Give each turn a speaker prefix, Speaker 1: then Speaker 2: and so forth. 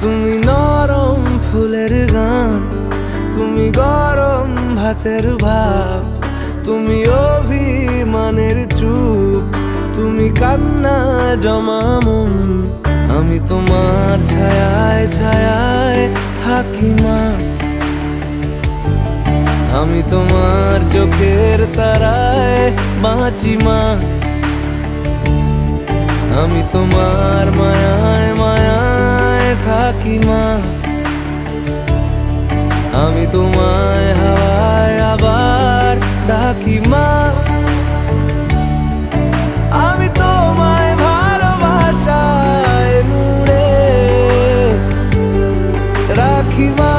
Speaker 1: তুমি নরম ফুলের গান, তুমি গরম ভাতের ভাব, তুমি অভিমানের চুপ, তুমি কান্না জমা মন। আমি তোমার ছায়ায় ছায়ায় থাকি মা, আমি তোমার চোখের তারায় বাঁচি মা, আমি তোমার মায়ায় মায়ায় থাকি মা, আমি তোমায় হাওয়ায় আবার ডাকি মা, আমি তোমায় ভালোবাসায় মুড়ে রাখি মা।